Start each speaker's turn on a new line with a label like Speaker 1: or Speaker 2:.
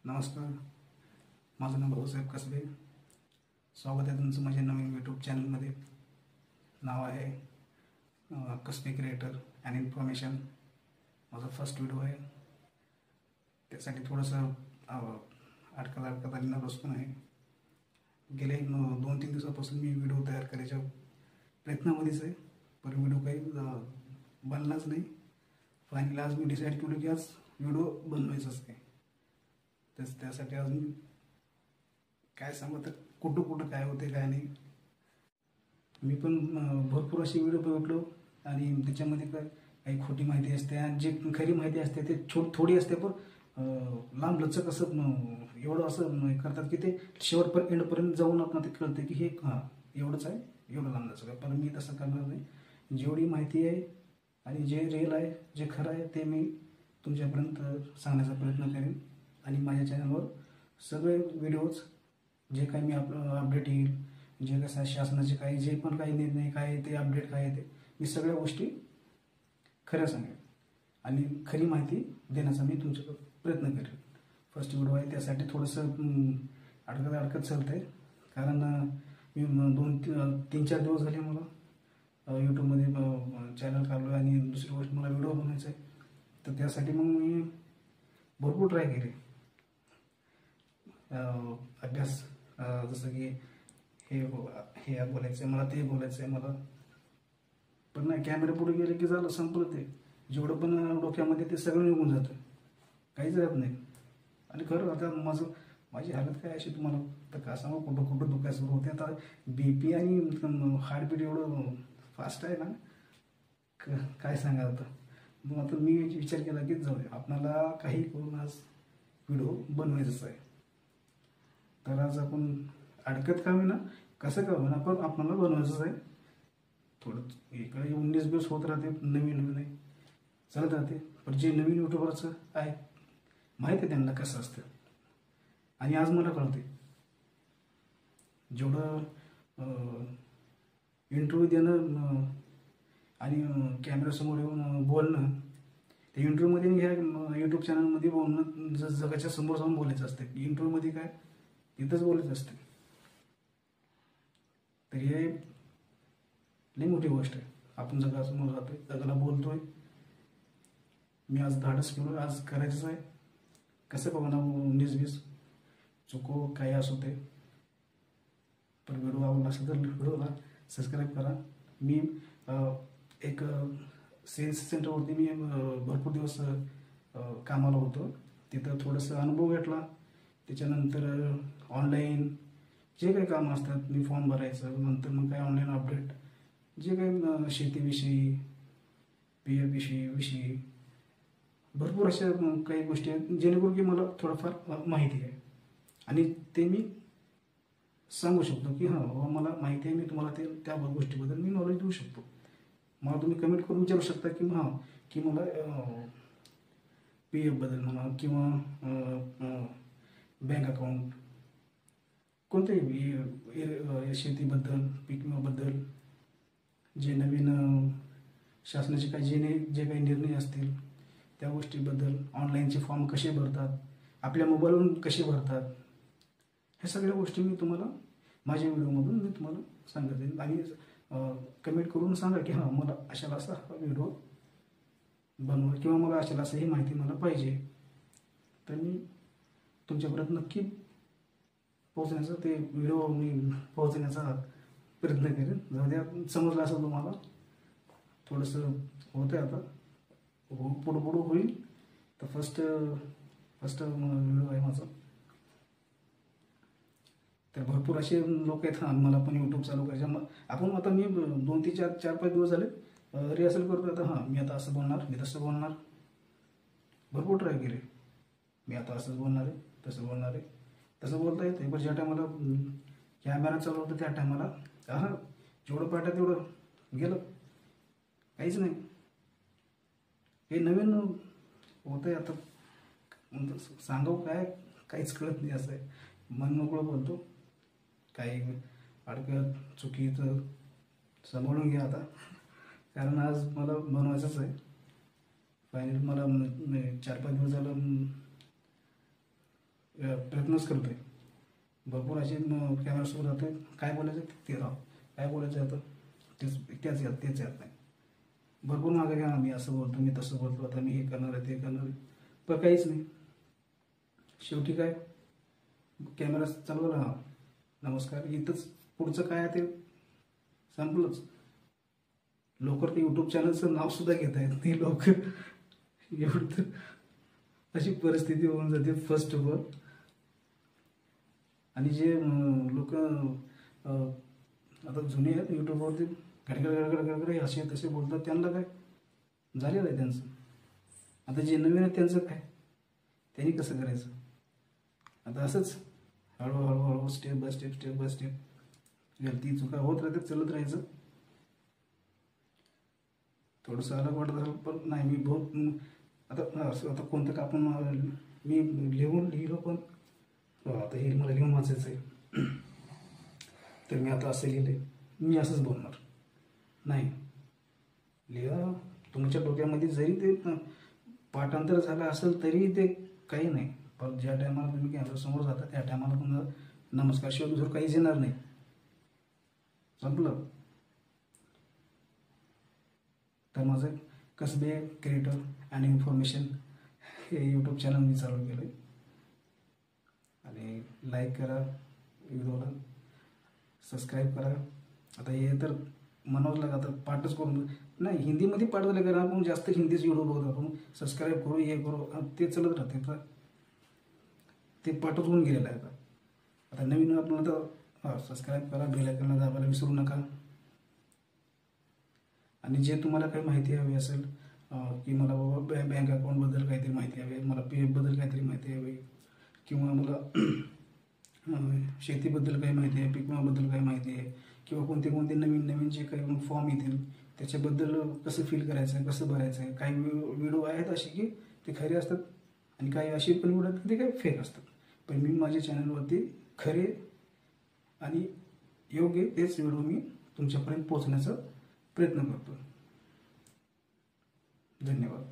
Speaker 1: नमस्कार, माझं नाव भाऊसाहेब कसबे. स्वागत आहे तुमचं माझ्या नवीन यूट्यूब चॅनलमध्ये. नाव आहे कसबे क्रिएटर अँड इन्फॉर्मेशन. माझा फर्स्ट व्हिडिओ आहे, त्यासाठी थोडंसं अडकत आणि नर्वस पण आहे. गेले 2-3 दिवसापासून मी व्हिडिओ तयार करायच्या प्रयत्नामध्येच आहे, पण व्हिडिओ काही बनलाच नाही. फायनली आज मी डिसाईड केलं की आज व्हिडिओ बनवायचाच आहे. त्यासाठी आज मी काय सांगू, तर कुठं काय होते काय नाही. मी पण भरपूर असे व्हिडिओ बघितलो आणि त्याच्यामध्ये काही खोटी माहिती असते आणि जे खरी माहिती असते ते थोडी असते, पण लांब लचक असं एवढं असं करतात की ते शेवटपर्यंत एंडपर्यंत जाऊन आपण ते कळते की हे एवढंच आहे, एवढं लांब लचक आहे. पण मी तसं करणार नाही. जेवढी माहिती आहे आणि जे रिअल आहे, जे खरं आहे ते मी तुमच्यापर्यंत सांगण्याचा प्रयत्न करेन. आणि माझ्या चॅनलवर सगळे व्हिडिओज जे काही मी अपडेट येईल, जे कसं शासनाचे काही जे पण काही निर्णय काय ते अपडेट काय ते मी सगळ्या गोष्टी खऱ्या सांगेन आणि खरी माहिती देण्याचा मी तुमच्याकडे प्रयत्न करेन. फर्स्ट व्हिडिओ आहे, त्यासाठी थोडंसं अडकत चालतं आहे. कारण मी 2-3-4 दिवस झाले मला यूट्यूबमध्ये चॅनल काढलो आणि दुसरी गोष्ट मला व्हिडिओ बनवायचा आहे. तर त्यासाठी मग मी भरपूर ट्राय केले. अभ्यास जसं की हे बोलायचं आहे मला, ते बोलायचं आहे मला, पण नाही, कॅमेरा पुढे गेले की झालं, संपलं. ते जेवढं पण डोक्यामध्ये ते सगळं निघून जातं, काहीच राहत नाही. आणि खरं आता माझी हालत काय अशी तुम्हाला तर का सांगू, कुठं दुखायला सुरू होते. आता BP आणि हार्टबीट एवढं फास्ट आहे ना, काय सांगा. मग आता मी विचार केला की जाऊ दे, आपल्याला काही करून आज व्हिडिओ बनवायचाच आहे. तर आज आपण अडकत का होईना, कसं का होईना, पण आपल्याला बनवायचंच आहे. थोडं इकडे 19-20 होत राहते, नवीन नाही चालत राहते. पण जे नवीन यूट्यूबरचं आहे माहिती आहे त्यांना कसं असतं. आणि आज मला कळते, जेवढं इंटरव्ह्यू देणं आणि कॅमेऱ्यासमोर येऊन बोलणं, त्या इंटरव्ह्यूमध्ये ह्या यूट्यूब चॅनलमध्ये बोलणं जगाच्या समोर जाऊन बोलायचं असतं. इंटरव्ह्यूमध्ये काय तिथंच बोलायचं असतं. तर हे लई मोठी गोष्ट आहे. आपण जगासमोर जातोय, जगाला बोलतोय. मी आज धाडस केलो, आज करायचंच आहे. कसं बघा ना, 19-20 चुको काही असो ते. पण व्हिडिओ आवडला असेल तर व्हिडिओला सबस्क्राईब करा. मी एक सेल्स सेंटरवरती मी भरपूर दिवस कामाला होतो. तिथं थोडंसं अनुभव घेतला. त्याच्यानंतर ऑनलाईन जे काही कामं असतात, मी फॉर्म भरायचं, नंतर मग काही ऑनलाईन अपडेट, जे काही शेतीविषयी, PF विषयी भरपूर अशा काही गोष्टी आहेत जेणेकरून की मला थोडंफार माहिती आहे आणि ते मी सांगू शकतो की बाबा मला माहिती आहे, मी तुम्हाला त्या गोष्टीबद्दल मी नॉलेज देऊ शकतो. मला तुम्ही कमेंट करून विचारू शकता की मला PF बद्दल म्हणा किंवा बँक अकाउंट, कोणत्याही शेतीबद्दल, पीक विम्याबद्दल, जे नवीन शासनाचे काही जे काही निर्णय असतील त्या गोष्टीबद्दल, ऑनलाईनचे फॉर्म कसे भरतात, आपल्या मोबाईलवरून कसे भरतात, ह्या सगळ्या गोष्टी मी तुम्हाला माझ्या व्हिडिओमधून मी तुम्हाला सांगत येईल. आणि कमेंट करून सांगा की मला अशाला असा व्हिडिओ बनवा किंवा मला अशाला असं ही माहिती मला पाहिजे. तर मी तुमच्यापर्यंत नक्की पोहोचण्याचा ते व्हिडिओ मी पोहोचण्याचा प्रयत्न करेन. जर समजलं असं तुम्हाला थोडंसं होतं आहे, आता पुढं होईल. तर फर्स्ट व्हिडिओ आहे माझा. तर भरपूर असे लोक आहेत मला पण यूट्यूब चालू करायचं. आपण आता मी 2-4-5 दिवस झाले रिहर्सल करतो. आता मी आता असं बोलणार, मी तसं बोलणार, भरपूर ट्राय केले. मी आता असंच बोलणार आहे, तसं बोलणार आहे, तसं बोलता येतं. पण ज्या टायमाला कॅमेरा चालू होतं त्या टायमाला जेवढं पाठा तेवढं गेलं, काहीच नाही. हे नवीन होतं आहे आता, सांगावं काय काहीच कळत नाही. असं आहे, मन मोकळं बोलतो. काही अडकत चुकीचं सांभाळून घ्या आता, कारण आज मला बनवायचंच आहे. फायनली मला 4-5 दिवस झालं प्रयत्नच करतो आहे. भरपूर असे कॅमेरासमोर जातो आहे, काय बोलायचं ते राव, काय बोलायचं आता तेच येत नाही. भरपूर मागे घ्या, मी असं बोलतो, मी तसं बोलतो, आता मी हे करणार आहे, ते करणार आहे, पण काहीच नाही. शेवटी काय, कॅमेरा चालवला, हा नमस्कार, इथंच पुढचं काय आहे ते संपलंच. लवकर ते यूट्यूब चॅनलचं नाव सुद्धा घेता येत नाही लवकर. एवढं तर अशी परिस्थिती होऊन जाते फर्स्ट ऑफ ऑल. आणि जे लोक आता जुने आहेत यूट्यूबवरती गडगड असे तसे बोलतात, त्यांना काय झालेलं आहे त्यांचं. आता जे नवीन आहे त्यांचं काय, त्यांनी कसं करायचं. आता असंच हळूहळू स्टेप बाय स्टेप गलती चुका होत राहतात, चालत राहायचं. थोडंसं अलग वाटत असेल पण नाही, मी बहुत आता कोणतं का आपण मी लिहिलं पण आता हे मला लिहून वाचायचं आहे, तर मी आता असं लिहिले, मी असंच बोलणार नाही. लिहा, तुमच्या डोक्यामध्ये जरी ते पाठांतर झालं असेल तरी ते काही नाही, पण ज्या टायमाला तुम्ही कॅमेरासमोर जाता त्या टायमाला तुम्हाला नमस्कार शिवाय दुसरं काहीच येणार नाही. संपलं. तर माझं कसबे क्रिएटर अँड इन्फॉर्मेशन हे यूट्यूब चॅनल मी चालू केलं आहे. आणि लाईक करा, व्हिडिओला सबस्क्राईब करा. आता हे तर म्हणावंच लागतं, आता पाठच करून नाही, हिंदीमध्ये पाठ झालं कारण आपण जास्त हिंदीच व्हिडिओ बघतो, आपण सबस्क्राईब करू हे करू ते चालत राहते, तर ते पाठच होऊन गेलेलं आहे. आता नवीन आपल्याला तर सबस्क्राईब करा, बेल आयकॉनला दाबायला विसरू नका. आणि जे तुम्हाला काही माहिती हवी असेल की मला बाबा बँक अकाउंटबद्दल काहीतरी माहिती हवी, मला पी एफबद्दल काहीतरी माहिती हवी, किंवा मला शेतीबद्दल काही माहिती आहे, पीक विम्याबद्दल काही माहिती आहे, किंवा कोणते नवीन जे काही फॉर्म येतील त्याच्याबद्दल कसं फिल करायचं आहे, कसं भरायचं आहे. काही व्हिडिओ आहेत असे की ते खरे असतात आणि काही असे पण व्हिडिओ आहेत की ते काही फेक असतात. पण मी माझ्या चॅनलवरती खरे आणि योग्य तेच व्हिडिओ मी तुमच्यापर्यंत पोहोचण्याचा प्रयत्न करतो. धन्यवाद.